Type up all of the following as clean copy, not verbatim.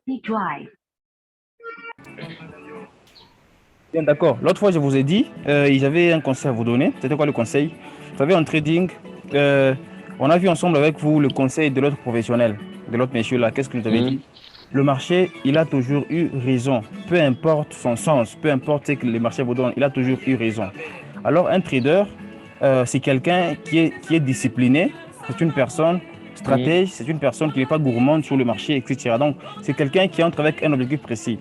Drive. Bien, d'accord. L'autre fois, je vous ai dit, j'avais un conseil à vous donner. C'était quoi le conseil? Vous savez, en trading, euh, on a vu ensemble avec vous le conseil de l'autre professionnel, de l'autre monsieur là. Qu'est-ce qu'il nous avait Mhm. dit? Le marché, il a toujours eu raison. Peu importe son sens, peu importe ce que le marché vous donne, il a toujours eu raison. Alors, un trader, c'est quelqu'un qui est discipliné. C'est une personne Mhm. stratège, c'est une personne qui n'est pas gourmande sur le marché, etc. Donc, c'est quelqu'un qui entre avec un objectif précis.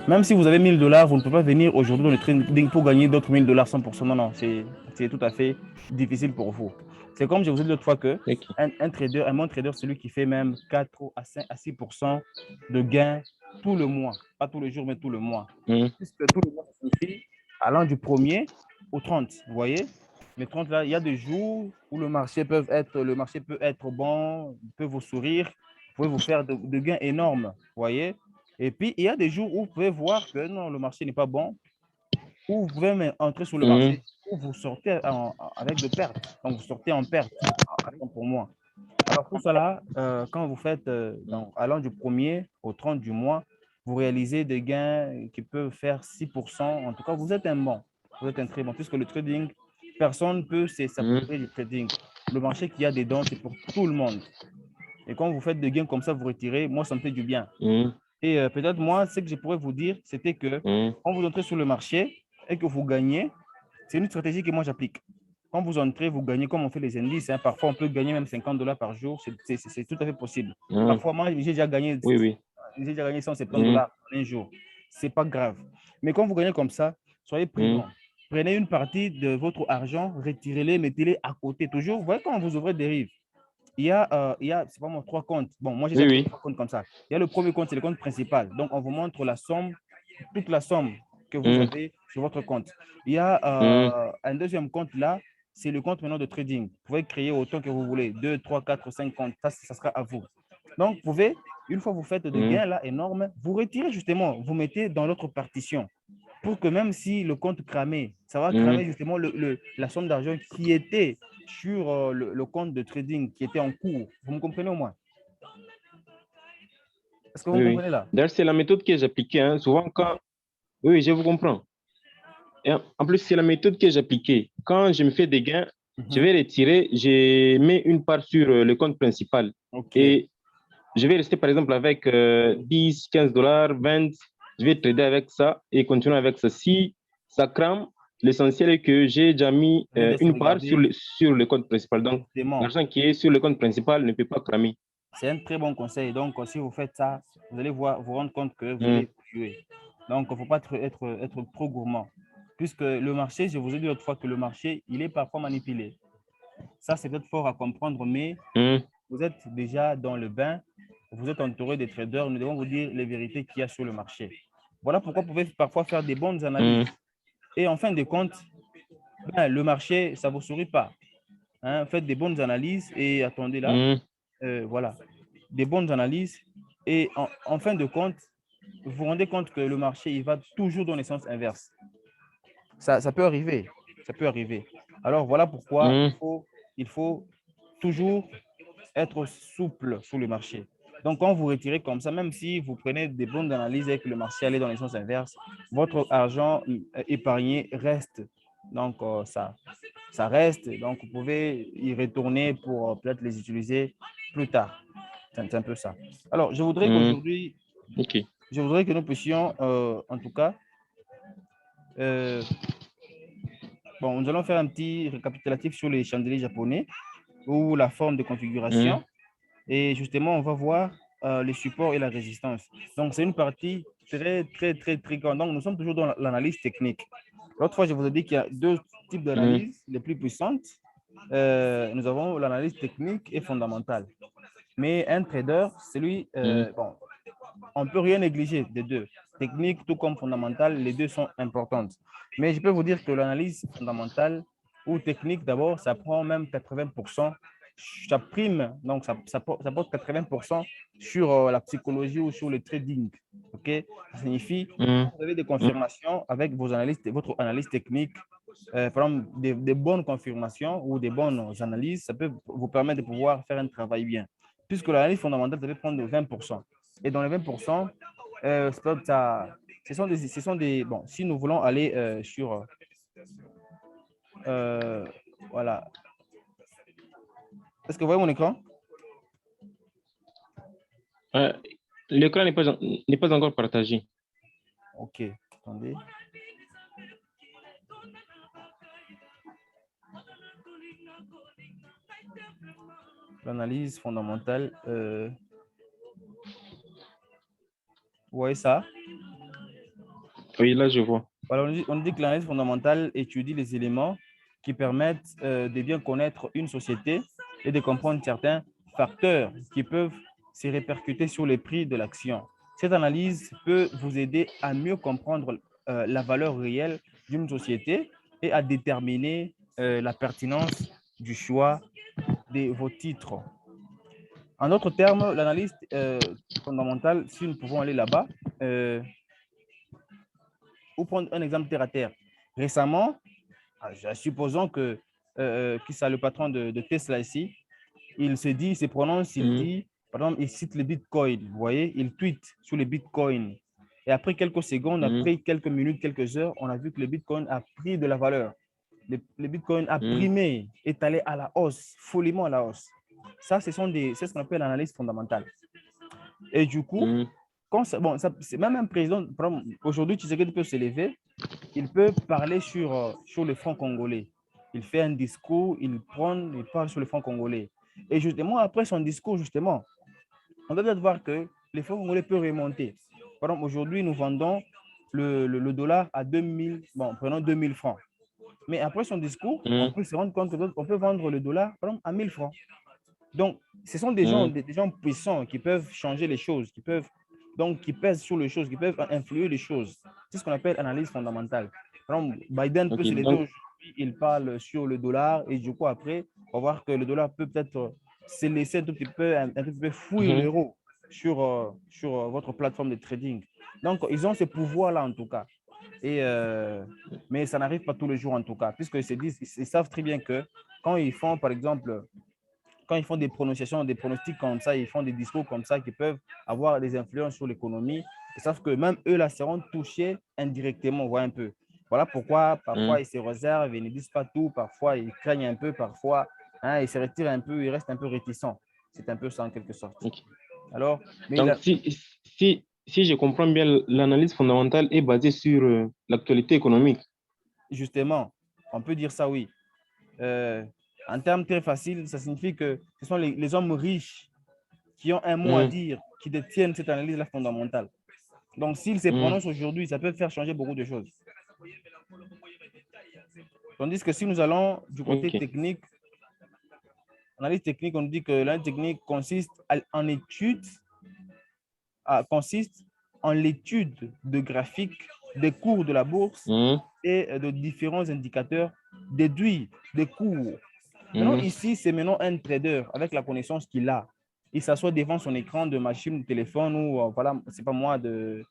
Même si vous avez 1000 dollars, vous ne pouvez pas venir aujourd'hui dans le trading pour gagner d'autres 1000 dollars 100%. Non, non, c'est tout à fait difficile pour vous. C'est comme je vous ai dit l'autre fois que Ok. un trader, un bon trader, c'est celui qui fait même 4 à 5 à 6% de gains tout le mois. Pas tous les jours, mais tout le mois. Mhm. Puisque tout le mois, ça signifie allant du premier au 30. Vous voyez? Les 30 là, il y a des jours où le marché peut être bon, peut vous sourire, vous pouvez vous faire de gains énormes. Vous voyez? Et puis, il y a des jours où vous pouvez voir que non, le marché n'est pas bon, où vous pouvez même entrer sur le Mhm. marché, où vous sortez avec de pertes. Donc, vous sortez en perte, pour moi. Alors, tout cela, quand vous faites, donc, allant du premier au 30 du mois, vous réalisez des gains qui peuvent faire 6%. En tout cas, vous êtes un bon. Vous êtes un très bon. Puisque le trading, personne ne peut Mhm. s'approprier du trading. Le marché qu'il y a dedans, c'est pour tout le monde. Et quand vous faites des gains comme ça, vous retirez, moi, ça me fait du bien. Mhm. Et peut-être moi, ce que je pourrais vous dire, c'était que Mhm. quand vous entrez sur le marché et que vous gagnez, c'est une stratégie que moi j'applique. Quand vous entrez, vous gagnez comme on fait les indices, hein. Parfois, on peut gagner même 50 dollars par jour. C'est tout à fait possible. Mhm. Parfois, moi, Oui, oui. j'ai déjà gagné 170 Mhm. dollars en un jour. C'est pas grave. Mais quand vous gagnez comme ça, soyez Mhm. prudent. Prenez une partie de votre argent, retirez-les, mettez-les à côté. Toujours, vous voyez quand vous ouvrez des rives, c'est pas moi, trois comptes. Bon, moi, j'ai Oui, déjà créé oui. trois comptes comme ça. Il y a le premier compte, c'est le compte principal. Donc, on vous montre la somme, toute la somme que vous Mhm. avez sur votre compte. Il y a Mhm. un deuxième compte là, c'est le compte maintenant de trading. Vous pouvez créer autant que vous voulez, 2, 3, 4, 5 comptes. Ça sera à vous. Donc, vous pouvez, une fois que vous faites de Mhm. gains là énormes, vous retirez justement, vous mettez dans l'autre partition pour que même si le compte cramait, ça va cramer Mhm. justement la somme d'argent qui était sur le compte de trading qui était en cours. Vous me comprenez au moins? Est-ce que vous Oui, me oui. comprenez là? D'ailleurs, c'est la méthode que j'appliquais, hein. Souvent, quand... Oui, oui, je vous comprends. Et en plus, c'est la méthode que j'appliquais. Quand je me fais des gains, je Mhm. vais retirer, je mets une part sur le compte principal. Ok. Et je vais rester, par exemple, avec 10, 15 dollars, 20. Je vais trader avec ça et continuer avec ça. Si ça crame, l'essentiel est que j'ai déjà mis Vous venez de une part sauvegarder, sur le compte principal. Donc, justement. l'argent qui est sur le compte principal ne peut pas cramer. C'est un très bon conseil. Donc, si vous faites ça, vous allez vous rendre compte que vous Hum, allez évoluer. Donc, il ne faut pas être trop gourmand. Puisque le marché, je vous ai dit l'autre fois que le marché, il est parfois manipulé. Ça, c'est peut-être fort à comprendre, mais hum, vous êtes déjà dans le bain, vous êtes entouré des traders, nous devons vous dire les vérités qu'il y a sur le marché. Voilà pourquoi vous pouvez parfois faire des bonnes analyses. hum, Et en fin de compte, ben, le marché, ça ne vous sourit pas. Hein. Faites des bonnes analyses et attendez là, hum, voilà, des bonnes analyses. Et en fin de compte, vous vous rendez compte que le marché, il va toujours dans le sens inverse. Ça peut arriver, ça peut arriver. Alors voilà pourquoi hum. il faut toujours être souple sur le marché. Donc, quand vous retirez comme ça, même si vous prenez des bonnes analyses et que le marché allait dans les sens inverses, votre argent épargné reste. Donc, ça reste. Donc, vous pouvez y retourner pour peut-être les utiliser plus tard. C'est un peu ça. Alors, Hum. OK. je voudrais que nous puissions, en tout cas, euh, bon, nous allons faire un petit récapitulatif sur les chandeliers japonais ou la forme de Hum, configuration. Et justement, on va voir les supports et la résistance. Donc, c'est une partie très, très, très, très grande. Donc, nous sommes toujours dans l'analyse technique. L'autre fois, je vous ai dit qu'il y a deux types hum, d'analyse les plus puissantes. Nous avons l'analyse technique et fondamentale. Mais un trader, c'est lui, hum, bon, on ne peut rien négliger des deux. Technique tout comme fondamentale, les deux sont importantes. Mais je peux vous dire que l'analyse fondamentale ou technique, d'abord, ça prend même 80%. Ça prime, donc ça porte 80% sur la psychologie ou sur le trading. OK? Ça signifie hum, que vous avez des hum, confirmations avec votre analyse technique. Par exemple, des bonnes confirmations ou des bonnes analyses, ça peut vous permettre de pouvoir faire un travail bien. Puisque l'analyse fondamentale, ça peut prendre 20%. Et dans les 20%, ce sont des, bon, si nous voulons aller sur, voilà. Est-ce que vous voyez mon écran? L'écran n'est pas encore partagé. Ok, attendez. L'analyse fondamentale. Vous voyez ça? Oui, là, je vois. Voilà, on dit que l'analyse fondamentale étudie les éléments qui permettent de bien connaître une société et de comprendre certains facteurs qui peuvent se répercuter sur les prix de l'action. Cette analyse peut vous aider à mieux comprendre la valeur réelle d'une société et à déterminer la pertinence du choix de vos titres. En d'autres termes, l'analyse fondamentale, si nous pouvons aller là-bas, ou prendre un exemple terre à terre. Récemment, supposons que c'est le patron de Tesla ici, il se prononce, il dit, par exemple, il cite le Bitcoin, vous voyez, il tweet sur le Bitcoin. Et après quelques secondes, après quelques minutes, quelques heures, on a vu que le Bitcoin a pris de la valeur. Le Bitcoin a primé, est allé à la hausse, follement à la hausse. Ça, c'est ce qu'on appelle l'analyse fondamentale. Et du coup, bon, c'est même un président, aujourd'hui, Tshisekedi peut se lever, il peut parler sur le front congolais. Il fait un discours, il parle sur le front congolais. Et justement, après son discours, justement, on doit bien voir que le front congolais peut remonter. Par exemple, aujourd'hui, nous vendons le dollar à 2000, bon, prenons 2000 francs. Mais après son discours, on peut se rendre compte qu'on peut vendre le dollar, par exemple, à 1000 francs. Donc, ce sont des gens puissants qui peuvent changer les choses, qui pèsent sur les choses, qui peuvent influer les choses. C'est ce qu'on appelle analyse fondamentale. Par exemple, Biden peut se lever aujourd'hui, il parle sur le dollar et du coup, après, on va voir que le dollar peut peut-être se laisser un petit peu fouiller l'euro sur votre plateforme de trading. Donc, ils ont ce pouvoir-là en tout cas. Mais ça n'arrive pas tous les jours en tout cas, puisqu'ils ils savent très bien que quand ils font, par exemple, quand ils font des prononciations, des pronostics comme ça, ils font des discours comme ça qui peuvent avoir des influences sur l'économie. Ils savent que même eux, là, seront touchés indirectement, on voit un peu. Voilà pourquoi parfois ils se réservent, ils ne disent pas tout, parfois ils craignent un peu, parfois ils se retirent un peu, ils restent un peu réticents. C'est un peu ça en quelque sorte. Alors, mais donc, si je comprends bien, l'analyse fondamentale est basée sur l'actualité économique. Justement, on peut dire ça, oui. En termes très faciles, ça signifie que ce sont les hommes riches qui ont un mot à dire, qui détiennent cette analyse-là fondamentale. Donc, s'ils se prononcent aujourd'hui, ça peut faire changer beaucoup de choses. Tandis que si nous allons du côté technique, l'analyse technique, on dit que l'analyse technique consiste en l'étude de graphiques des cours de la bourse et de différents indicateurs déduits des cours. Maintenant, ici, c'est maintenant un trader avec la connaissance qu'il a. Il s'assoit devant son écran de machine, de téléphone ou, voilà, c'est pas moi, de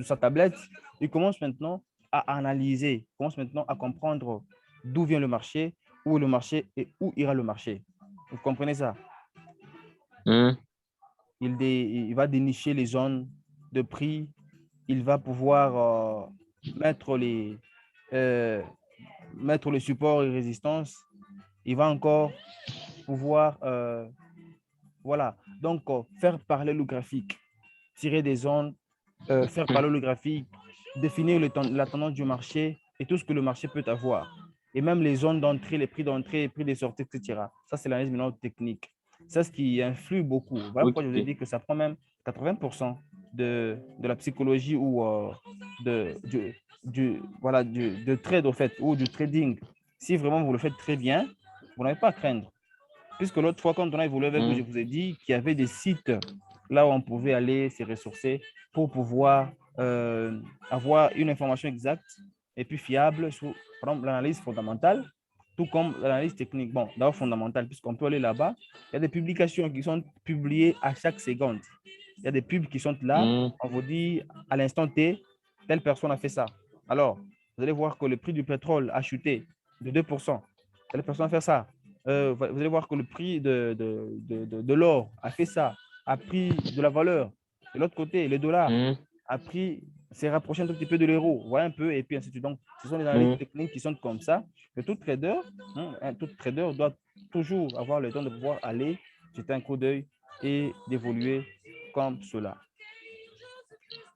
sa tablette. Il commence maintenant à analyser, il commence maintenant à comprendre d'où vient le marché, où est le marché et où ira le marché. Vous comprenez ça? Il va dénicher les zones de prix, il va pouvoir euh, mettre les supports et résistances, il va encore pouvoir voilà, donc faire parler le graphique, tirer des zones, faire parler le graphique, définir la tendance du marché et tout ce que le marché peut avoir. Et même les zones d'entrée, les prix de sortie, etc. Ça, c'est l'analyse maintenant technique. C'est ce qui influe beaucoup. Voilà pourquoi je vous ai dit que ça prend même 80% de la psychologie ou de trade, au fait, ou du trading. Si vraiment vous le faites très bien, vous n'avez pas à craindre. Puisque l'autre fois, quand on a évolué avec vous, je vous ai dit qu'il y avait des sites là où on pouvait aller se ressourcer pour pouvoir avoir une information exacte et puis fiable sur, par exemple, l'analyse fondamentale, tout comme l'analyse technique. Bon, d'abord fondamentale, puisqu'on peut aller là-bas. Il y a des publications qui sont publiées à chaque seconde. Il y a des pubs qui sont là. On vous dit à l'instant T, telle personne a fait ça. Alors, vous allez voir que le prix du pétrole a chuté de 2%. Telle personne a fait ça. Vous allez voir que le prix de l'or a fait ça, a pris de la valeur. De l'autre côté, le dollar Mhm. s'est rapproché un tout petit peu de l'euro. Vous voyez un peu, et puis ainsi de suite. Donc, ce sont des analyses Mhm. techniques qui sont comme ça. Que tout trader doit toujours avoir le temps de pouvoir aller jeter un coup d'œil et d'évoluer comme cela.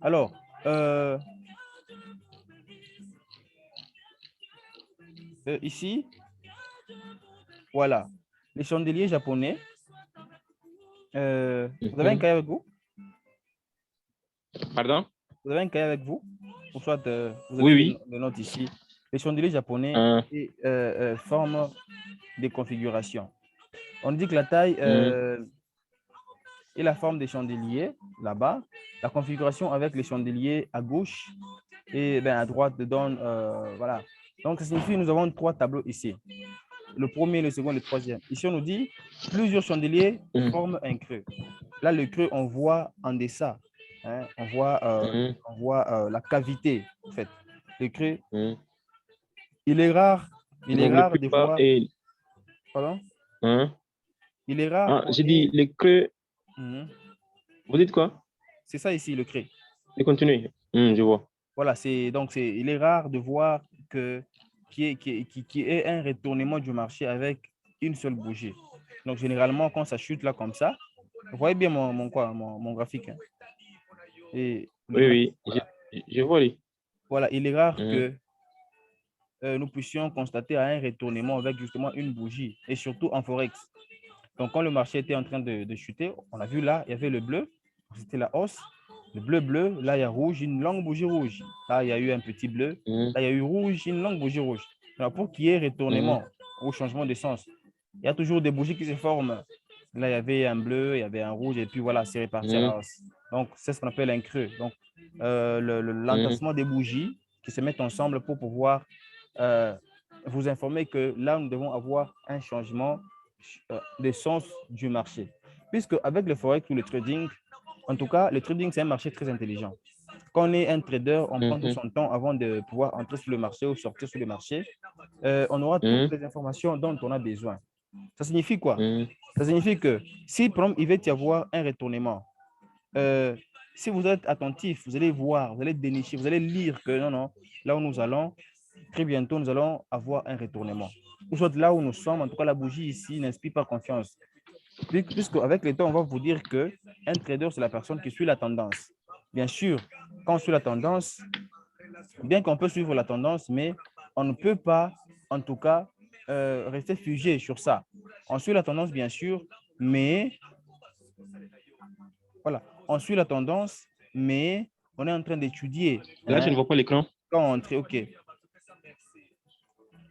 Alors, ici, voilà, les chandeliers japonais. Vous avez un Mhm. cahier avec vous? Pardon? Vous avez un cahier avec vous? Ou soit vous Oui, avez oui. des notes ici. Les chandeliers japonais Ah, forment des configurations. On dit que la taille mhm. et la forme des chandeliers, là-bas, la configuration avec les chandeliers à gauche et ben, à droite donne, voilà. Donc, ça signifie que nous avons 3 tableaux ici. Le premier, le second, le troisième. Ici, on nous dit plusieurs chandeliers Mhm. forment un creux. Là, le creux, on voit en dessin. Hein, Mhm. on voit la cavité, en fait. Le creux, Mhm. il est rare, il est Donc, le rare plus de bas voir, est... pardon, Hein? il est rare, Ah, j'ai dit le creux. Mhm. Vous dites quoi? C'est ça ici, le creux. Et continuez. Je vois. Voilà, il est rare de voir qu'il y ait un retournement du marché avec une seule bougie. Donc, généralement, quand ça chute là comme ça, vous voyez bien mon graphique. Hein. Et Oui, oui. voilà, Je vois. Oui. voilà, il est rare Mhm. que nous puissions constater un retournement avec justement une bougie, et surtout en Forex. Donc, quand le marché était en train de chuter, on a vu là, il y avait le bleu, c'était la hausse. Le bleu, là, il y a rouge, une longue bougie rouge. Là, il y a eu un petit bleu. Mhm. Là, il y a eu rouge, une longue bougie rouge. Alors, pour qu'il y ait Mhm. retournement ou changement de sens, il y a toujours des bougies qui se forment. Là, il y avait un bleu, il y avait un rouge, et puis voilà, c'est reparti à Mhm. la hausse. Donc, c'est ce qu'on appelle un creux. Donc, Mhm. l'entassement des bougies qui se mettent ensemble pour pouvoir euh, vous informer que là, nous devons avoir un changement de sens du marché. Puisque avec le forex ou le trading, en tout cas, le trading, c'est un marché très intelligent. Quand on est un trader, on prend tout Mhm. son temps avant de pouvoir entrer sur le marché ou sortir sur le marché. On aura toutes Mhm. les informations dont on a besoin. Ça signifie quoi? Mhm. Ça signifie que si, par exemple, il va y avoir un retournement, euh, si vous êtes attentif, vous allez voir, vous allez dénicher, vous allez lire que non, non, là où nous allons, très bientôt, nous allons avoir un retournement. Ou soit là où nous sommes, en tout cas, la bougie ici n'inspire pas confiance. Puisque avec le temps, on va vous dire que un trader, c'est la personne qui suit la tendance. Bien sûr, quand on suit la tendance, bien qu'on peut suivre la tendance, mais on ne peut pas, en tout cas, rester figé sur ça. On suit la tendance, bien sûr, mais voilà, on suit la tendance, mais on est en train d'étudier. Là, je Hein, ne vois pas l'écran. quand on entre, OK,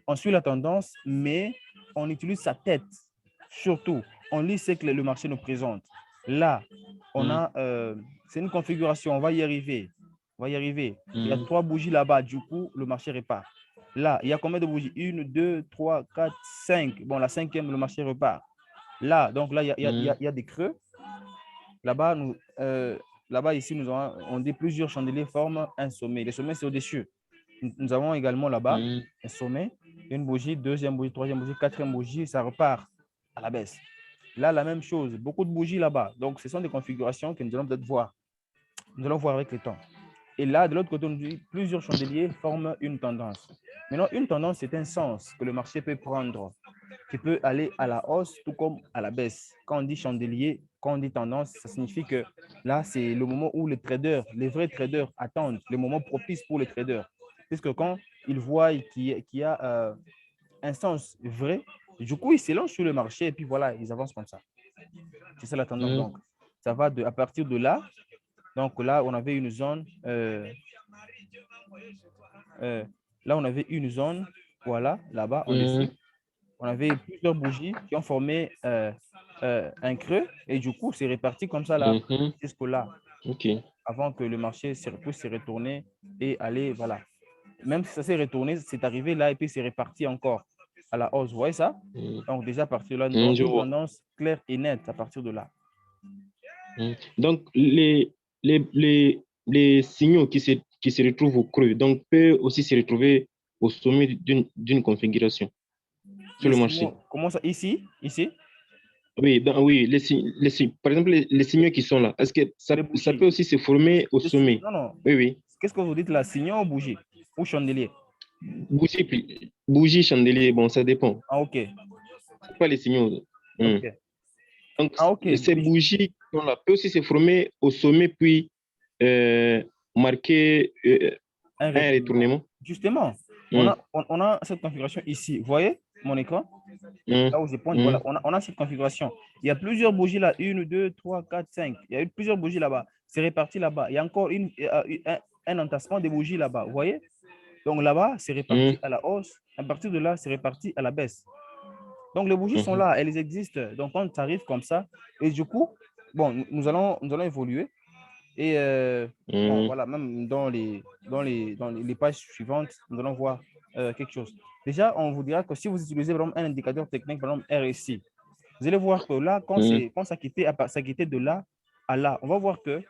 on suit la tendance, mais on utilise sa tête. Surtout, on lit ce que le marché nous présente. Là, on Mhm. a, c'est une configuration, on va y arriver. On va y arriver. Il y a Mhm. 3 bougies là-bas, du coup, le marché repart. Là, il y a combien de bougies? 1, 2, 3, 4, 5. Bon, la cinquième, le marché repart. Là, donc là, Mhm. il y a des creux. Là-bas, là-bas, ici, on dit plusieurs chandeliers forment un sommet. Le sommet, c'est au-dessus. Nous avons également là-bas Mhm. un sommet, une bougie, deuxième bougie, troisième bougie, quatrième bougie, ça repart à la baisse. Là, la même chose, beaucoup de bougies là-bas. Donc, ce sont des configurations que nous allons peut-être voir. Nous allons voir avec le temps. Et là, de l'autre côté, on dit plusieurs chandeliers forment une tendance. Maintenant, une tendance, c'est un sens que le marché peut prendre, qui peut aller à la hausse tout comme à la baisse. Quand on dit chandelier, quand on dit tendance, ça signifie que là, c'est le moment où les traders, les vrais traders attendent, le moment propice pour les traders. Puisque quand ils voient qu'il y a un sens vrai, du coup, ils s'élancent sur le marché et puis voilà, ils avancent comme ça. C'est ça la tendance. Mhm. Donc, ça va à partir de là. Donc là, on avait une zone. Euh, là, on avait une zone. Voilà, là-bas, en dessous. Mhm. On avait plusieurs bougies qui ont formé un creux. Et du coup, c'est réparti comme ça là, Mhm. jusque-là, Ok. avant que le marché puisse se retourner et aller, voilà. Même si ça s'est retourné, c'est arrivé là et puis c'est reparti encore à la hausse. Vous voyez ça? Mhm. Donc, déjà, à partir de là, nous avons Je une vois. tendance claire et nette à partir de là. Donc, les signaux qui se retrouvent au creux, donc, peuvent aussi se retrouver au sommet d'une configuration sur Les le signaux, marché. comment ça? Ici? Ici? Oui, oui, par exemple, les signaux qui sont là, est-ce que Les ça bougies. peut aussi se former au sommet? Non, non. Oui, oui. Qu'est-ce que vous dites là? Signaux ou bougie? Ou chandelier? Bougie, chandelier, bon, ça dépend. Ah, ok. Pas les signaux. Hmm. Ok. Donc, Ah, ok. ces bougies qui sont là peuvent aussi se former au sommet, puis marquer Un un retournement. retournement. Justement, Hmm, on a cette configuration ici. Vous voyez mon écran? hmm, Là où je pointe, hmm, voilà, on a cette configuration. Il y a plusieurs bougies là, une, deux, trois, quatre, cinq. Il y a eu plusieurs bougies là-bas. C'est réparti là-bas. Il y a encore un entassement de bougies là-bas. Vous voyez? Donc là-bas, c'est hmm, réparti à la hausse. À partir de là, c'est réparti à la baisse. Donc les bougies sont mhm, là, elles existent. Donc quand ça arrive comme ça, et du coup, bon, nous allons évoluer. Et bon, hmm, voilà, même dans les pages suivantes, nous allons voir quelque chose. Déjà, on vous dira que si vous utilisez par exemple, un indicateur technique, par exemple RSI, vous allez voir que là, hmm, quand ça quittait de là à là, on va voir que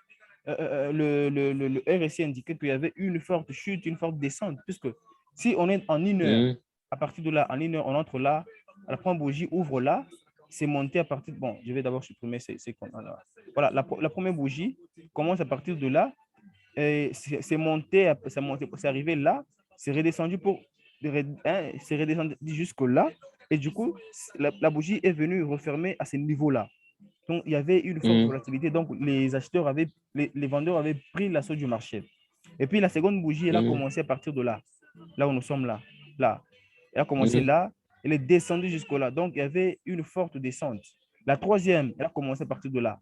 le RSI indiquait qu'il y avait une forte chute, une forte descente, puisque si on est en une heure, hmm, à partir de là, en une heure, on entre là, la première bougie ouvre là, c'est monté à partir de... Bon, je vais d'abord supprimer voilà, la première bougie commence à partir de là, et c'est arrivé là, c'est redescendu c'est redescendu jusque là, et du coup, la bougie est venue refermer à ce niveau-là. Donc, il y avait une forte hmm, volatilité. Donc, les vendeurs avaient pris l'assaut du marché. Et puis, la seconde bougie, elle a hmm, commencé à partir de là, là où nous sommes là. Là. Elle a commencé hmm, là, elle est descendue jusque-là. Donc, il y avait une forte descente. La troisième, elle a commencé à partir de là.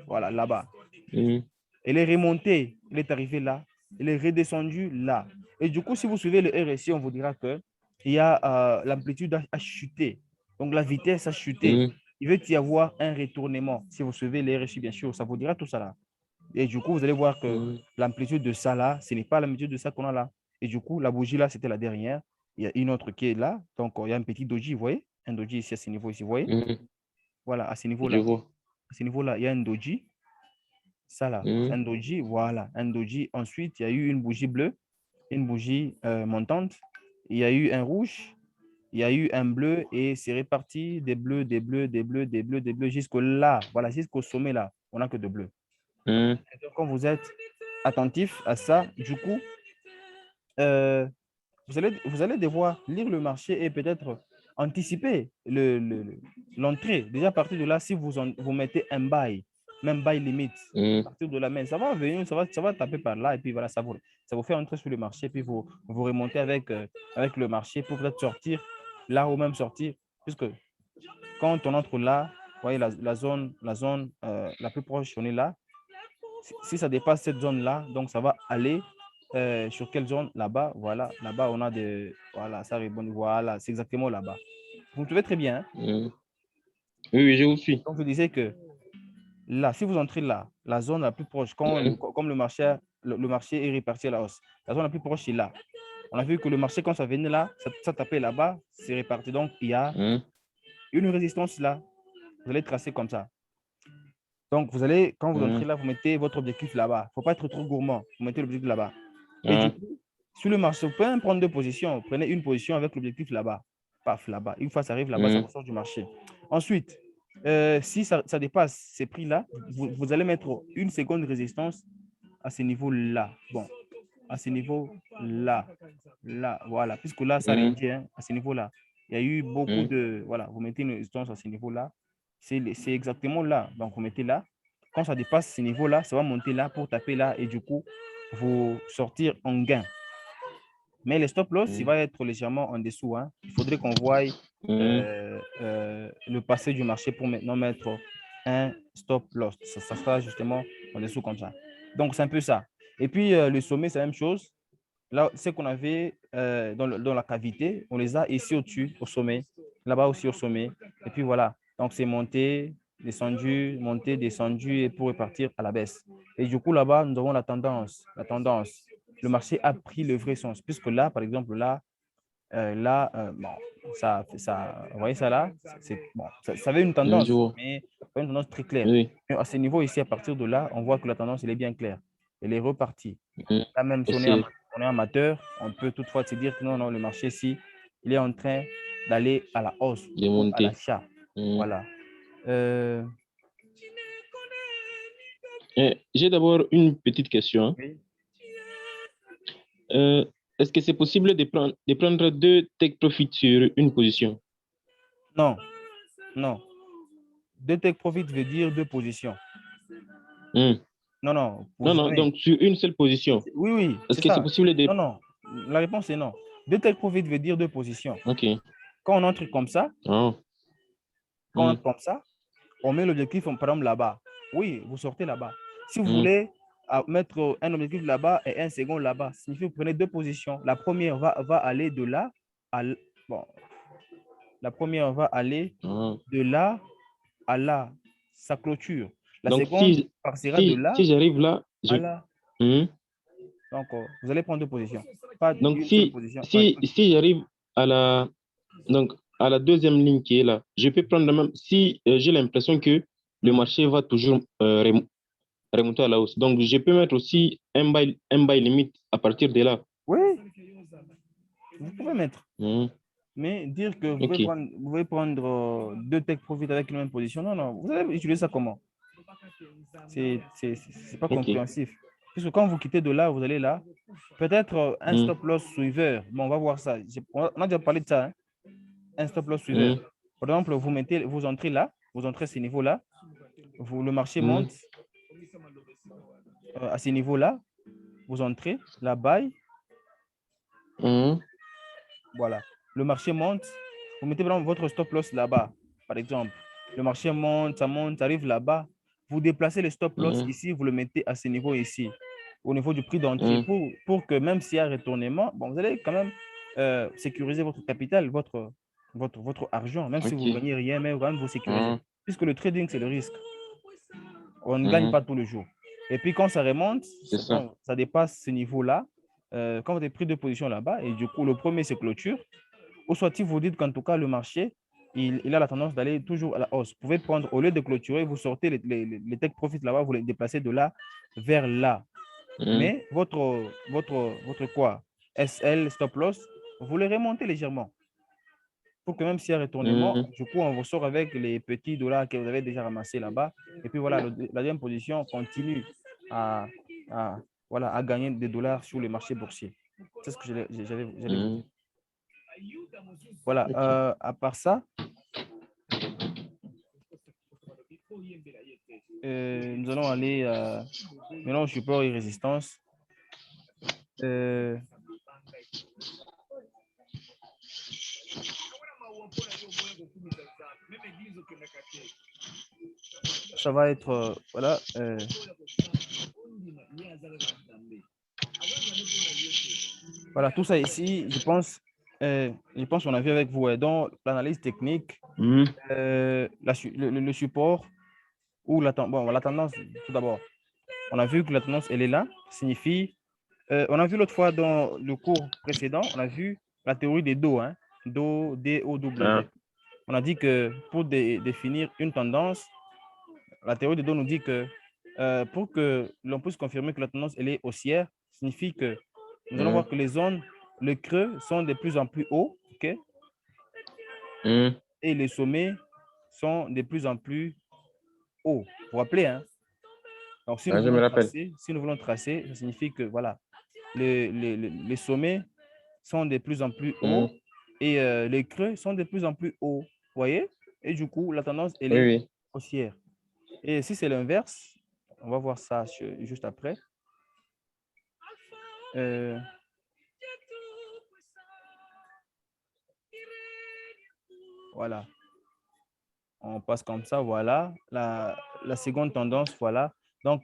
Voilà, là-bas. hmm, Elle est remontée, elle est arrivée là, elle est redescendue là. Et du coup, si vous suivez le RSI, on vous dira que il y a l'amplitude a chuté. Donc la vitesse a chuté. hmm, Il veut y avoir un retournement. Si vous suivez le RSI, bien sûr, ça vous dira tout ça là. Et du coup, vous allez voir que hmm, l'amplitude de ça là, ce n'est pas l'amplitude de ça qu'on a là. Et du coup, la bougie là, c'était la dernière. Il y a une autre qui est là. Donc, il y a un petit doji, vous voyez? Un doji ici à ce niveau ici, vous voyez? hmm. Voilà, à ce Je niveau-là. vois. À ce niveau-là, il y a un doji. Ça là, Hmm, un doji, voilà, un doji. Ensuite, il y a eu une bougie bleue, une bougie montante. Il y a eu un rouge, il y a eu un bleu et c'est réparti des bleus, des bleus, des bleus, des bleus, des bleus jusqu'au là. Voilà, jusqu'au sommet là, on n'a que de bleus. hmm, Quand vous êtes attentif à ça, du coup, euh, vous allez devoir lire le marché et peut-être anticiper l'entrée. Déjà, à partir de là, si vous mettez un bail, même bail limite, à hmm, partir de là, même, ça va venir, ça va taper par là, et puis voilà, ça vous fait entrer sur le marché, puis vous remontez avec le marché pour peut-être sortir là ou même sortir, puisque quand on entre là, vous voyez la zone la plus proche, on est là. Si ça dépasse cette zone-là, donc ça va aller sur quelle zone? Là-bas, voilà. Là-bas, on a des... Voilà, ça répond. Voilà, c'est exactement là-bas. Vous me trouvez très bien, hein? hmm. Oui, oui, je vous suis. Donc, je disais que là, si vous entrez là, la zone la plus proche, Hmm, comme le marché est réparti à la hausse, la zone la plus proche, c'est là. On a vu que le marché, quand ça venait là, ça tapait là-bas, c'est réparti. Donc, il y a hmm, une résistance là. Vous allez tracer comme ça. Donc, vous allez, quand vous entrez hmm. là, vous mettez votre objectif là-bas. Il ne faut pas être trop gourmand. Vous mettez l'objectif là-bas. Et du Ah, coup, sur le marché, vous pouvez même prendre deux positions. Prenez une position avec l'objectif là-bas. Paf, là-bas. Une fois ça arrive là-bas, ça hmm, ressort du marché. Ensuite, si ça dépasse ces prix-là, vous allez mettre une seconde résistance à ce niveau-là. Bon, à ce niveau-là. Là, voilà. Puisque là, ça hmm, ralentit, hein, à ce niveau-là. Il y a eu beaucoup hmm, de... Voilà, vous mettez une résistance à ce niveau-là. C'est exactement là. Donc, vous mettez là. Quand ça dépasse ce niveau-là, ça va monter là pour taper là et du coup, vous sortir en gain. Mais le stop loss, il hmm, va être légèrement en dessous, hein. Il faudrait qu'on voie hmm, le passé du marché pour maintenant mettre un stop loss. Ça sera justement en dessous comme ça. Donc, c'est un peu ça. Et puis, le sommet, c'est la même chose. Là, ce qu'on avait dans la cavité, on les a ici au-dessus, au sommet. Là-bas aussi au sommet. Et puis voilà. Donc, c'est monté, descendu et pour repartir à la baisse. Et du coup, là-bas, nous avons la tendance. La tendance. Le marché a pris le vrai sens. Puisque là, par exemple, bon, vous voyez ça là, bon, ça avait une hmm, je tendance, vois. mais pas une tendance très claire. Oui. Mais à ce niveau ici, à partir de là, on voit que la tendance, elle est bien claire. Elle est repartie. Hmm. Là, même si Aussi, on est amateur, on peut toutefois se dire que non, non, le marché-ci, il est en train d'aller à la hausse de ou à monter. l'achat. Hmm, Voilà. Euh, J'ai d'abord une petite question. oui. Est-ce que c'est possible de prendre deux take profit sur une position? Non, non. Deux take profit veut dire deux positions. Hmm. Non, non, Non, non, positionner. donc sur une seule position. Oui, oui, Est-ce c'est que c'est ça. possible de... Non, non. La réponse est non. Deux take profit veut dire deux positions. OK. Quand on entre comme ça, Ah. quand on Hmm. entre comme ça, on met l'objectif, par exemple, là-bas. Oui, vous sortez là-bas. Si vous Hmm. voulez mettre un objectif là-bas et un second là-bas, ça signifie que vous prenez deux positions. La première va aller de là à bon, la première va aller Ah. de là à là. Sa clôture. La Donc, seconde partira de là si j'arrive là, à là. Hmm. Donc, vous allez prendre deux positions. Pas Donc, une seule position. si j'arrive à la, donc, à la deuxième ligne qui est là, je peux prendre même, si j'ai l'impression que le marché va toujours remonter à la hausse. Donc, je peux mettre aussi un buy limite à partir de là. Oui, vous pouvez mettre. Hmm. Mais dire que OK. vous pouvez prendre deux take profit avec une même position, non, non. Vous allez utiliser ça comment? C'est pas OK. compréhensif. Puisque quand vous quittez de là, vous allez là. Peut-être un Hmm. stop loss suiveur. Bon, on va voir ça. On a déjà parlé de ça. Hein. Un stop loss suiveur. Hmm. Par exemple, vous entrez là, vous entrez à ce niveau-là. Le marché Hmm. monte à ce niveau-là. Vous entrez, la buy. Hmm. Voilà. Le marché monte. Vous mettez par exemple, votre stop loss là-bas, par exemple. Le marché monte, ça arrive là-bas. Vous déplacez le stop loss Hmm. ici, vous le mettez à ce niveau ici, au niveau du prix d'entrée, Hmm. pour que même s'il y a un retournement, bon, vous allez quand même sécuriser votre capital, votre argent, même si vous ne OK. gagnez rien, mais quand même vous sécurisez. Hmm. Puisque le trading, c'est le risque. On ne gagne Hmm. pas tous les jours. Et puis quand ça remonte, C'est ça. bon, ça dépasse ce niveau-là. Quand vous avez pris deux positions là-bas, et du coup, le premier, c'est clôture. Ou soit si vous dites qu'en tout cas, le marché, il a la tendance d'aller toujours à la hausse. Vous pouvez prendre, au lieu de clôturer, vous sortez les take profits là-bas, vous les déplacez de là vers là. Hmm. Mais votre quoi? SL, stop loss, vous les remontez légèrement. Pour que même s'il y a un retournement, Hmm. du coup, on vous sort avec les petits dollars que vous avez déjà ramassés là-bas. Et puis voilà, la deuxième position continue à, voilà, à gagner des dollars sur les marchés boursiers. C'est ce que j'allais vous Hmm. dire. Voilà, OK. à part ça, nous allons aller maintenant au support et résistance. Euh, ça va être, voilà. Voilà, tout ça ici, je pense qu'on a vu avec vous, donc l'analyse technique, Hmm. le support ou bon, la tendance, tout d'abord. On a vu que la tendance, elle est là, signifie, on a vu l'autre fois dans le cours précédent, on a vu la théorie des dos, hein, Do, Ah. D-O-W. On a dit que pour définir une tendance, la théorie des dos nous dit que pour que l'on puisse confirmer que la tendance elle est haussière, signifie que nous allons Hmm. voir que les zones, les creux sont de plus en plus hauts, ok, Hmm. et les sommets sont de plus en plus hauts. Vous vous rappelez, hein? Donc, Ah, je me rappelle. si nous voulons tracer, ça signifie que voilà, les sommets sont de plus en plus Hmm. hauts et les creux sont de plus en plus hauts. Vous voyez? Et du coup, la tendance, elle Oui, est oui. haussière. Et si c'est l'inverse, on va voir ça juste après. Euh, voilà. On passe comme ça, voilà. La seconde tendance, voilà. Donc,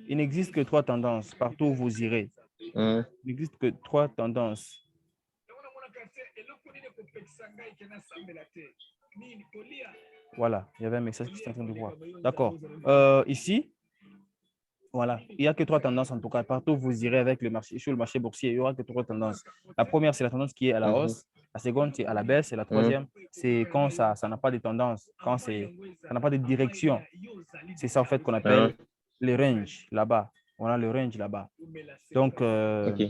il n'existe que trois tendances partout où vous irez. Hmm. Il n'existe que trois tendances. Voilà, il y avait un message qui est en train de voir. D'accord. Ici, voilà, il n'y a que trois tendances en tout cas. Partout où vous irez avec le marché, sur le marché boursier, il n'y aura que trois tendances. La première, c'est la tendance qui est à la Mhm. hausse. La seconde, c'est à la baisse. Et la Hmm. troisième, c'est quand ça n'a pas de tendance, quand ça n'a pas de direction. C'est ça, en fait, qu'on Ah. appelle les ranges là-bas. On a le range là-bas. Donc, OK.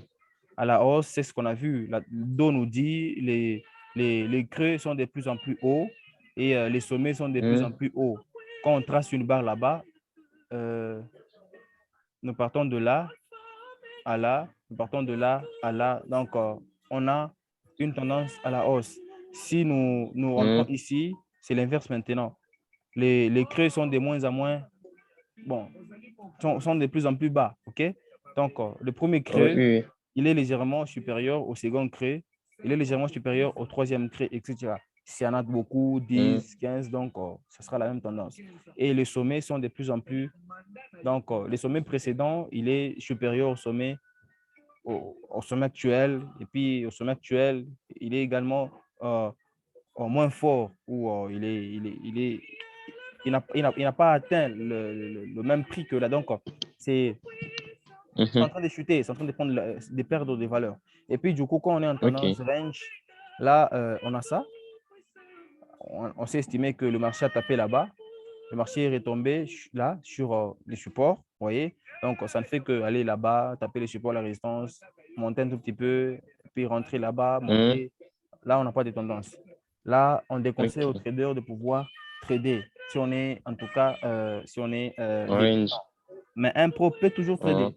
à la hausse, c'est ce qu'on a vu. Le dos nous dit les creux sont de plus en plus hauts et les sommets sont de plus Hmm. en plus hauts. quand on trace une barre là-bas, nous partons de là à là, nous partons de là à là. Donc, on a une tendance à la hausse. Si nous rentrons ici, c'est l'inverse maintenant. Les creux sont de moins en moins, bon, sont de plus en plus bas. OK? Donc, le premier creux, Oui. il est légèrement supérieur au second creux, il est légèrement supérieur au troisième creux, etc. S'il y en a beaucoup, 10, 15, donc ce sera la même tendance. Et les sommets sont de plus en plus, donc les sommets précédents, il est supérieur au sommet actuel, et puis au sommet actuel, il est également moins fort, ou il n'a pas atteint le même prix que là. Donc, c'est en train de chuter, c'est en train de, de perdre des valeurs. Et puis, du coup, quand on est en tendance range, là, on a ça. On s'est estimé que le marché a tapé là-bas. Le marché est retombé là sur les supports, vous voyez. Donc, ça ne fait qu'aller là-bas, taper les supports, la résistance, monter un tout petit peu, puis rentrer là-bas, monter. Là, on n'a pas de tendance. Là, on déconseille aux traders de pouvoir trader. Si on est, en tout cas, si on est débutant. Mais un pro peut toujours trader.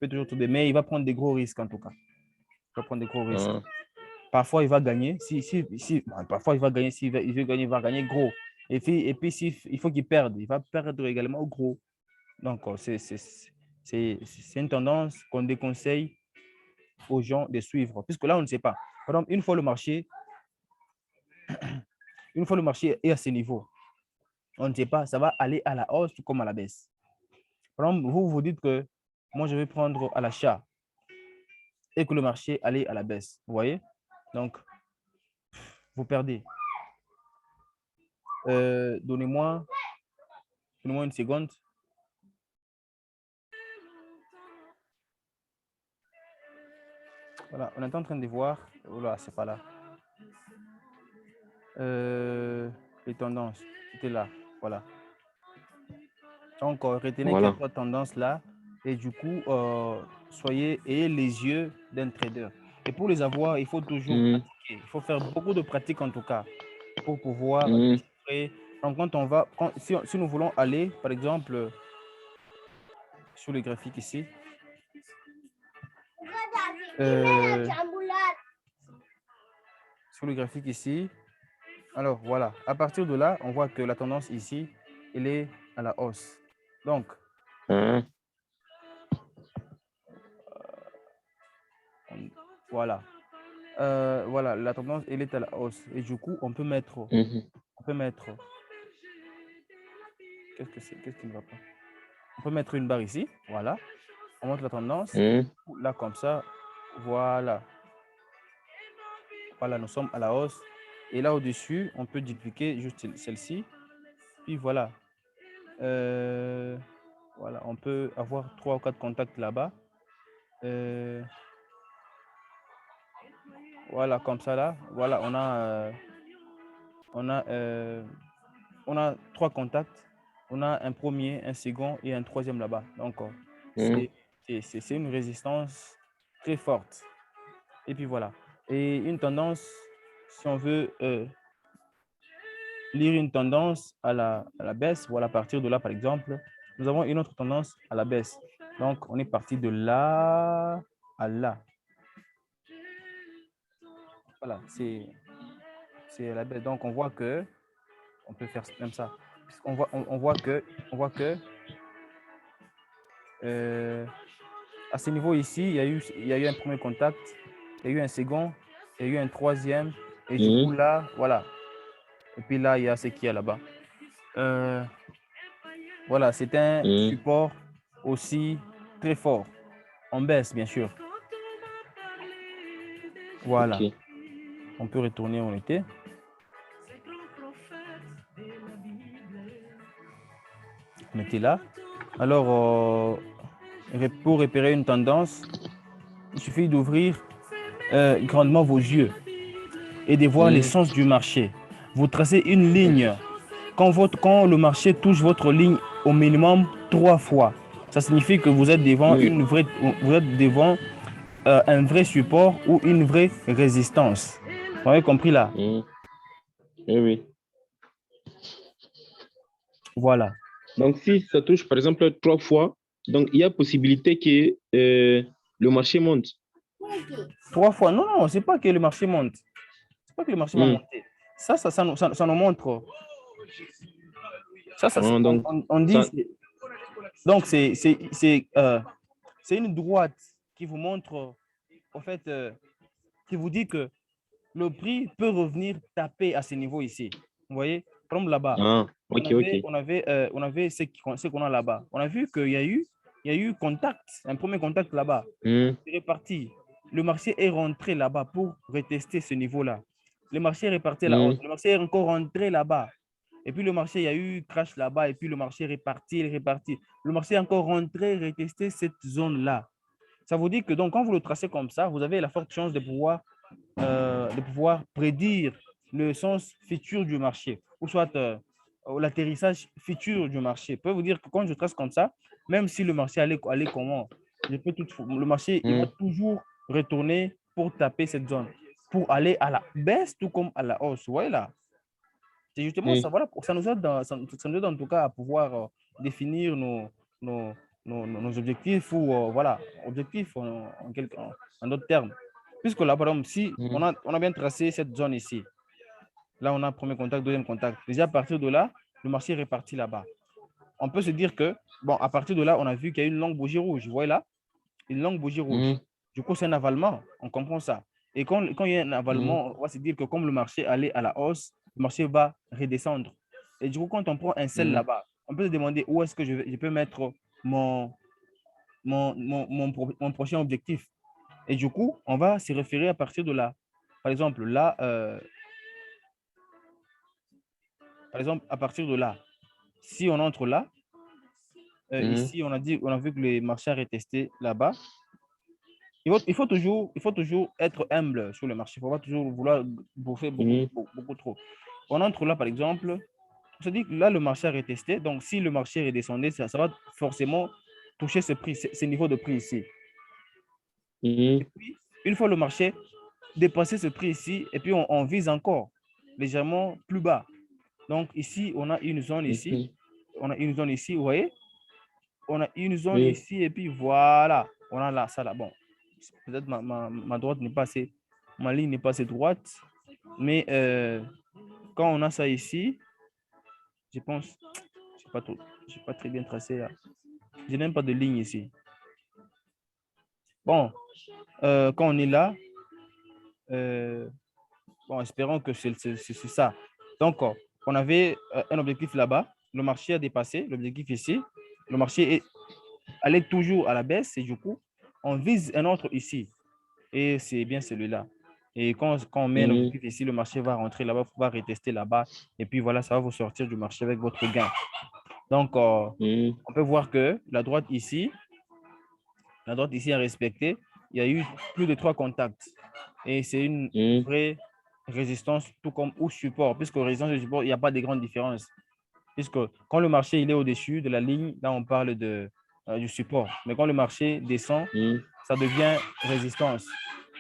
Peut toujours trader, mais il va prendre des gros risques, en tout cas. Il va prendre des gros risques. Parfois, il va gagner. Parfois, il va gagner. S'il veut gagner, il va gagner gros. Et puis il faut qu'il perde. Il va perdre également gros. Donc, c'est une tendance qu'on déconseille aux gens de suivre. Puisque là, on ne sait pas. Par exemple, une fois le marché est à ce niveau, on ne sait pas, ça va aller à la hausse comme à la baisse. Par exemple, vous dites que moi, je vais prendre à l'achat et que le marché allait à la baisse. Vous voyez? Donc, vous perdez. Donnez-moi une seconde. Voilà, on est en train de voir. Oula, c'est pas là. Les tendances, c'était là. Voilà. Donc, retenez quelques tendances là. Et du coup, ayez les yeux d'un trader. Et pour les avoir, il faut toujours pratiquer. Il faut faire beaucoup de pratiques en tout cas pour pouvoir déchiffrer. Donc, si nous voulons aller, par exemple, sur le graphique ici, sur le graphique ici, alors voilà, à partir de là, on voit que la tendance ici, elle est à la hausse. Donc, voilà. Voilà, la tendance, elle est à la hausse. Et du coup, on peut mettre, qu'est-ce qui ne va pas? On peut mettre une barre ici, voilà. On montre la tendance, là comme ça, voilà. Voilà, nous sommes à la hausse. Et là au-dessus, on peut dupliquer juste celle-ci. Puis voilà. Voilà, on peut avoir 3 ou 4 contacts là-bas. Voilà, comme ça là. Voilà, on a 3 contacts. On a un premier, un second et un troisième là-bas. Donc, c'est une résistance très forte. Et puis voilà. Et une tendance, si on veut lire une tendance à la baisse, voilà, à partir de là, par exemple, nous avons une autre tendance à la baisse. Donc, on est parti de là à là. Voilà, c'est la baisse. Donc, on voit que, on peut faire comme ça. On voit que à ce niveau ici, il y a eu un premier contact, il y a eu un second, il y a eu un troisième, et du coup là, voilà. Et puis là, il y a ce qu'il y a là-bas. Voilà, c'est un support aussi très fort. En baisse, bien sûr. Voilà. On peut retourner où on était. On était là. Alors, pour repérer une tendance, il suffit d'ouvrir grandement vos yeux et de voir l'essence du marché. Vous tracez une ligne. Quand le marché touche votre ligne au minimum 3 fois, ça signifie que vous êtes devant un vrai support ou une vraie résistance. Vous avez compris là? Oui. Voilà. Donc, si ça touche, par exemple, 3 fois, donc il y a possibilité que le marché monte. 3 fois. Non, non, c'est pas que le marché monte. C'est pas que le marché va Hmm. monter. Ça nous montre. Donc, On dit. ça, Donc, c'est une droite qui vous montre, en fait, qui vous dit que le prix peut revenir taper à ce niveau ici. Vous voyez, comme là-bas, ok, ok. on avait ce qu'on a là-bas. On a vu il y a eu contact, un premier contact là-bas. Hmm, C'est reparti. Le marché est rentré là-bas pour retester ce niveau-là. Le marché est reparti à la hmm, hausse. Le marché est encore rentré là-bas. Et puis le marché, il y a eu crash là-bas. Et puis le marché est reparti, il est reparti. Le marché est encore rentré, retester cette zone-là. Ça vous dit que donc, quand vous le tracez comme ça, vous avez la forte chance de pouvoir prédire le sens futur du marché, ou soit l'atterrissage futur du marché. Je peux vous dire que quand je trace comme ça, même si le marché allait comment, le marché il va hmm, toujours retourner pour taper cette zone, pour aller à la baisse tout comme à la hausse. Vous voyez là, c'est justement ça, oui. voilà, ça nous aide, ça nous aide en tout cas à pouvoir définir nos, nos objectifs ou voilà, objectifs en d'autres termes. Puisque là, par exemple, si Hmm, on a bien tracé cette zone ici, là on a premier contact, deuxième contact. Déjà à partir de là, le marché est réparti là-bas. On peut se dire que, bon, à partir de là, on a vu qu'il y a une longue bougie rouge. Vous voyez là, une longue bougie rouge. hmm, Du coup, c'est un avalement, on comprend ça. Et quand il y a un hmm, avalement, on va se dire que comme le marché allait à la hausse, le marché va redescendre. Et du coup, quand on prend un sel hmm, là-bas, on peut se demander où est-ce que je peux mettre mon, mon prochain objectif. Et du coup, on va se référer à partir de là. Par exemple, là, par exemple, à partir de là, si on entre là, hmm, ici, on a vu que le marché a retesté là-bas. Il faut toujours être humble sur le marché. Il ne faut pas toujours vouloir bouffer beaucoup, hmm, beaucoup, beaucoup trop. On entre là, par exemple, on se dit que là, le marché a retesté. Donc, si le marché est redescendu, ça va forcément toucher ce prix, ce niveau de prix ici. Et hmm, puis, une fois le marché dépassé ce prix ici, et puis on vise encore légèrement plus bas. Donc, ici, on a une zone ici. ok, On a une zone ici, vous voyez? On a une zone oui. ici, et puis voilà. On a là, ça là. Bon, peut-être ma droite n'est pas assez, ma ligne n'est pas assez droite, mais quand on a ça ici, je pense, je n'ai pas très bien tracé là. Je n'ai même pas de ligne ici. Bon, quand on est là, euh, bon, espérons que c'est ça. Donc, on avait un objectif là-bas. Le marché a dépassé l'objectif ici. Le marché allait toujours à la baisse et du coup, on vise un autre ici. Et c'est bien celui-là. Et quand on met un Hmm, objectif ici, le marché va rentrer là-bas, va retester là-bas. Et puis voilà, ça va vous sortir du marché avec votre gain. Donc, hmm, on peut voir que la droite ici a respecté. Il y a eu plus de 3 contacts. Et c'est une hmm, vraie résistance, tout comme au support. Puisque résistance et support, il n'y a pas de grande différence. Puisque quand le marché il est au-dessus de la ligne, là, on parle du support. Mais quand le marché descend, hmm. ça devient résistance.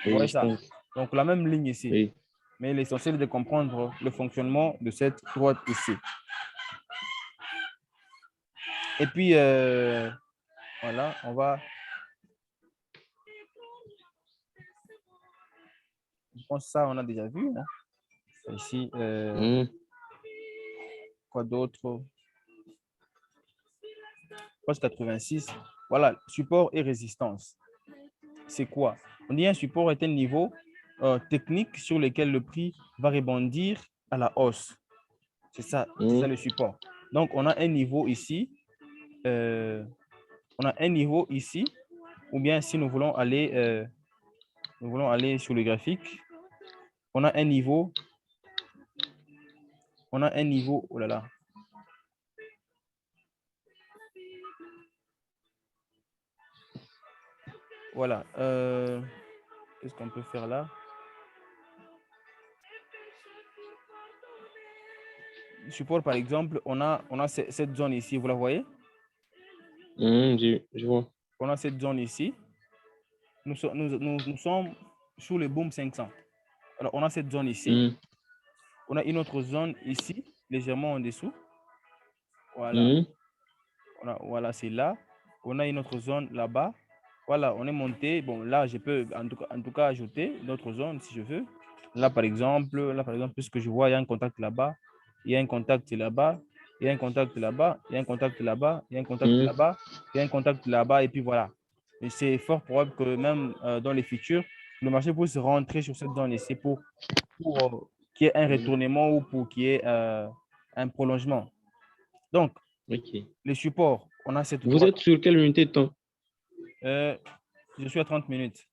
Vous voyez ça? Résistance. Donc, la même ligne ici. Oui. Mais l'essentiel est de comprendre le fonctionnement de cette droite ici. Et puis, voilà, je pense que ça, on a déjà vu. Hein. Ici, Hmm, quoi d'autre? Poste 86. Voilà, support et résistance. C'est quoi? On dit un support est un niveau technique sur lequel le prix va rebondir à la hausse. C'est ça hmm, le support. Donc, on a un niveau ici. euh, on a un niveau ici. Ou bien si nous voulons aller sur le graphique, on a un niveau. On a un niveau. Oh là là. Voilà. Qu'est-ce qu'on peut faire là? Support, par exemple, on a cette zone ici. Vous la voyez? je vois. On a cette zone ici. Nous sommes sous le boom 500. Alors, on a cette zone ici. Hmm, On a une autre zone ici, légèrement en dessous. Voilà. Mhm. Voilà, c'est là. On a une autre zone là-bas. Voilà, on est monté. Bon, là, je peux en tout cas ajouter d'autres zones si je veux. Là, par exemple, puisque je vois, il y a un contact là-bas, il y a un contact là-bas, il y a un contact là-bas, il y a un contact là-bas, il y a un contact Mhm. là-bas, il y a un contact là-bas, et puis voilà. Et c'est fort probable que même dans les futurs, le marché puisse rentrer sur cette zone ici pour qu'il y ait un retournement ou pour qu'il y ait un prolongement. Donc, Ok. les supports, on a cette Vous droite. êtes sur quelle unité de temps? Je suis à 30 minutes.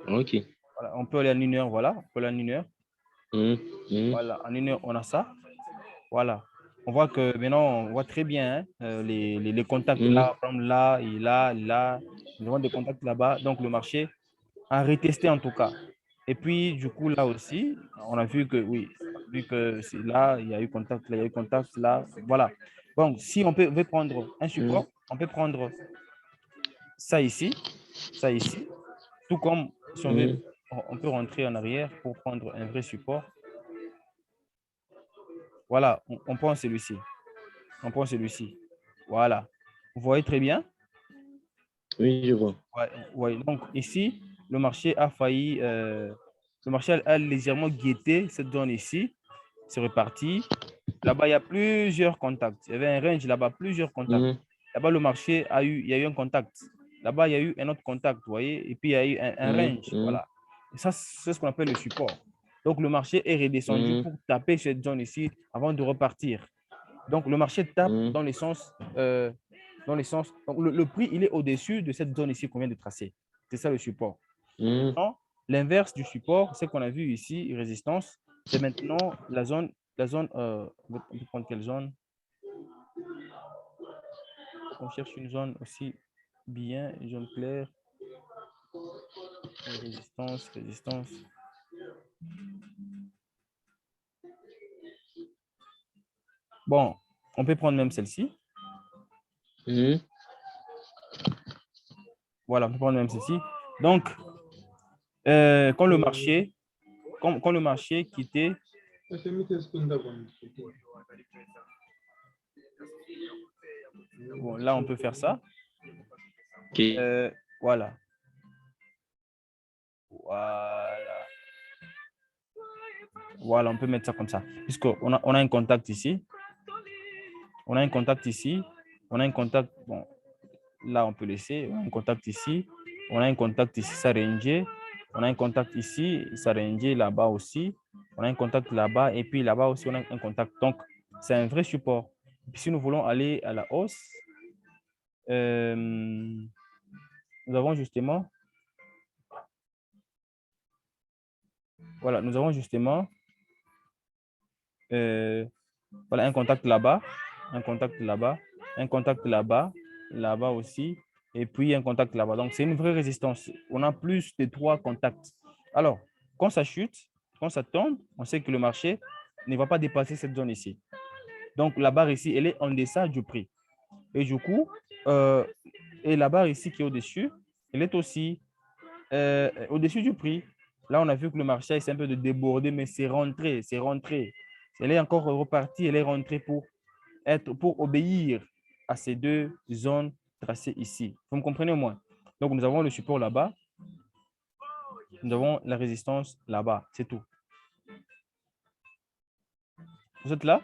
Ok. Voilà, on peut aller en 1 heure, voilà. On peut aller en 1 heure. Mhm. Mhm. Voilà, en 1 heure, on a ça. Voilà. On voit que maintenant, on voit très bien hein, les contacts Mhm. là, comme là et là, là. Nous avons des contacts là-bas. Donc, le marché a retesté en tout cas. Et puis, du coup, là aussi, on a vu que oui, on a vu que c'est là, il y a eu contact là, il y a eu contact là. Voilà. Donc, si veut prendre un Mhm. support, on peut prendre ça ici, ça ici. Tout comme si on veut, Mhm. on peut rentrer en arrière pour prendre un vrai support. Voilà, on prend celui-ci. On prend celui-ci. Voilà. Vous voyez très bien? Oui, je vois. Ouais, ouais. Donc ici, le marché a failli, le marché a légèrement guetté cette zone ici. C'est reparti. Là-bas, il y a plusieurs contacts. Il y avait un range là-bas, plusieurs contacts. Mhm. Là-bas, le marché il y a eu un contact. Là-bas, il y a eu un autre contact, vous voyez, et puis il y a eu un Mhm. range, Mhm. voilà. Et ça, c'est ce qu'on appelle le support. Donc, le marché est redescendu Mhm. pour taper cette zone ici avant de repartir. Donc, le marché tape Mhm. dans les sens, donc le prix, il est au-dessus de cette zone ici qu'on vient de tracer. C'est ça le support. Mhm. Maintenant, l'inverse du support, c'est qu'on a vu ici, résistance, c'est maintenant la zone, on peut prendre quelle zone? On cherche une zone aussi bien, une zone claire. Résistance, résistance. Bon, on peut prendre même celle-ci. Mhm. Voilà, on peut prendre même celle-ci. Donc, quand le marché quittait, bon, là, on peut faire ça. Ok. Voilà. Voilà. Voilà, on peut mettre ça comme ça. Puisqu'on on a un contact ici. On a un contact ici. On a un contact. Bon, là, on peut laisser. On a un contact ici. On a un contact ici, ça range. On a un contact ici, ça range là-bas aussi. On a un contact là-bas. Et puis là-bas aussi, on a un contact. Donc, c'est un vrai support. Puis si nous voulons aller à la hausse, nous avons justement, voilà, nous avons justement voilà, un contact là-bas, un contact là-bas, un contact là-bas, là-bas aussi, et puis un contact là-bas. Donc, c'est une vraie résistance. On a plus de 3 contacts. Alors, quand ça chute, quand ça tombe, on sait que le marché ne va pas dépasser cette zone ici. Donc, la barre ici, elle est en deçà du prix. Et du coup, euh, et la barre ici qui est au-dessus, elle est aussi au-dessus du prix. Là, on a vu que le marché essaie un peu de déborder, mais c'est rentré, c'est rentré. Elle est encore repartie, elle est rentrée pour obéir à ces 2 zones tracées ici. Vous me comprenez au moins? Donc, nous avons le support là-bas, nous avons la résistance là-bas, c'est tout. Vous êtes là?